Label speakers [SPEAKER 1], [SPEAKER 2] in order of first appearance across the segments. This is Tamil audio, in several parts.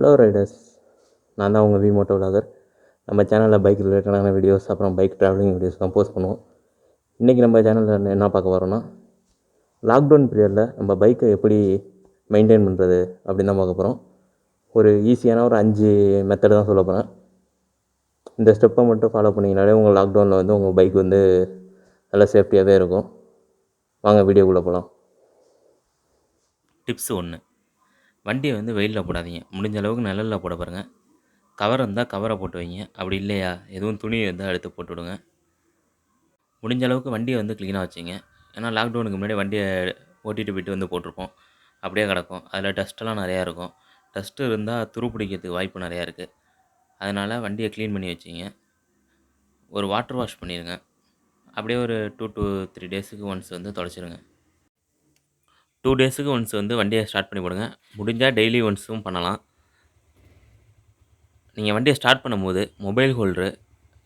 [SPEAKER 1] ஹலோ ரைடர்ஸ், நான் தான் உங்கள் மோட்டோ விலாகர். நம்ம சேனலில் பைக் ரிலேட்டடான வீடியோஸ், அப்புறம் பைக் ட்ராவலிங் வீடியோஸ் தான் போஸ்ட் பண்ணுவோம். இன்றைக்கி நம்ம சேனலில் என்ன பார்க்க வரோன்னா, லாக்டவுன் பீரியடில் நம்ம பைக்கை எப்படி மெயின்டைன் பண்ணுறது அப்படின்னு தான் பார்க்க போகிறோம். ஒரு ஈஸியான ஒரு 5 மெத்தட் தான் சொல்ல போகிறேன். இந்த ஸ்டெப்பை மட்டும் ஃபாலோ பண்ணிங்கனாலே உங்கள் லாக்டவுனில் வந்து உங்கள் பைக் வந்து நல்லா சேஃப்டியாகவே இருக்கும். வாங்க வீடியோக்குள்ளே போகலாம்.
[SPEAKER 2] டிப்ஸ் 1. வண்டியை வந்து வெயிலில் போடாதீங்க. முடிஞ்ச அளவுக்கு நிழலில் போட பாருங்கள். கவர் இருந்தால் கவரை போட்டு வைங்க. அப்படி இல்லையா எதுவும் துணி இருந்தால் எடுத்து போட்டு விடுங்க. முடிஞ்ச அளவுக்கு வண்டியை வந்து க்ளீனாக வச்சுங்க. ஏன்னா லாக்டவுனுக்கு முன்னாடி வண்டியை ஓட்டிகிட்டு போயிட்டு வந்து போட்டிருப்போம். அப்படியே கிடக்கும். அதில் டஸ்ட்டெல்லாம் நிறையா இருக்கும். டஸ்ட்டு இருந்தால் துரு பிடிக்கிறதுக்கு வாய்ப்பு நிறையா இருக்குது. அதனால் வண்டியை க்ளீன் பண்ணி வச்சுங்க. ஒரு வாட்டர் வாஷ் பண்ணிடுங்க. அப்படியே ஒரு 2 to 3 டேஸுக்கு ஒன்ஸ் வந்து தொடச்சிடுங்க. 2 டேஸுக்கு ஒன்ஸ் வந்து வண்டியை ஸ்டார்ட் பண்ணி போடுங்க. முடிஞ்சால் டெய்லி ஒன்ஸும் பண்ணலாம். நீங்கள் வண்டியை ஸ்டார்ட் பண்ணும்போது மொபைல் ஹோல்டரு,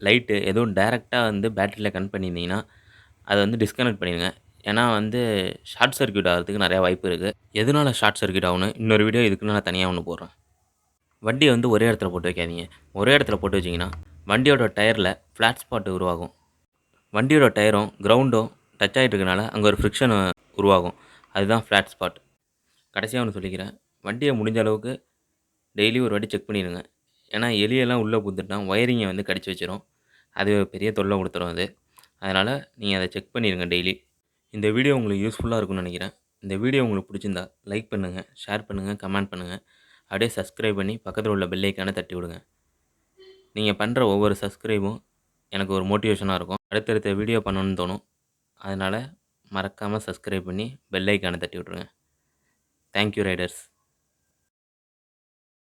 [SPEAKER 2] லைட்டு எதுவும் டைரெக்டாக வந்து பேட்டரியில் கனெக்ட் பண்ணியிருந்தீங்கன்னா அதை வந்து டிஸ்கனெக்ட் பண்ணிடுங்க. ஏன்னா வந்து ஷார்ட் சர்க்யூட் ஆகிறதுக்கு நிறையா வாய்ப்பு இருக்குது. எதனால ஷார்ட் சர்க்யூட் ஆகும்னு இன்னொரு வீடியோ இதுக்குன்னு நான் தனியாக ஒன்று போடுறேன். வண்டியை வந்து ஒரே இடத்துல போட்டு வைக்காதீங்க. ஒரே இடத்துல போட்டு வச்சிங்கன்னா வண்டியோட டயரில் ஃப்ளாட் ஸ்பாட் உருவாகும். வண்டியோட டயரும் கிரவுண்டும் டச் ஆகிட்டு இருக்கனால அங்கே ஒரு ஃப்ரிக்ஷன் உருவாகும். அதுதான் ஃப்ளாட் ஸ்பாட். கடைசியாக ஒன்று சொல்லிக்கிறேன். வண்டியை முடிஞ்ச அளவுக்கு டெய்லி ஒரு வாட்டி செக் பண்ணிடுங்க. ஏன்னா எலியெல்லாம் உள்ளே பூந்துட்டுனா ஒயரிங்கை வந்து கடிச்சு வச்சிரும். அது பெரிய தொல்லை கொடுத்துரும் அது. அதனால் நீங்கள் அதை செக் பண்ணிடுங்க டெய்லி. இந்த வீடியோ உங்களுக்கு யூஸ்ஃபுல்லாக இருக்கும்னு நினைக்கிறேன். இந்த வீடியோ உங்களுக்கு பிடிச்சிருந்தா லைக் பண்ணுங்கள், ஷேர் பண்ணுங்கள், கமெண்ட் பண்ணுங்கள். அப்படியே சப்ஸ்கிரைப் பண்ணி பக்கத்தில் உள்ள பெல் ஐக்கானை தட்டி விடுங்க. நீங்கள் பண்ணுற ஒவ்வொரு சப்ஸ்கிரைபும் எனக்கு ஒரு மோட்டிவேஷனாக இருக்கும். அடுத்தடுத்த வீடியோ பண்ணணும்னு தோணும். அதனால் மறக்காமல் சப்ஸ்கிரைப் பண்ணி பெல் ஐக்கானை தட்டி விட்ருங்க. Thank you Riders.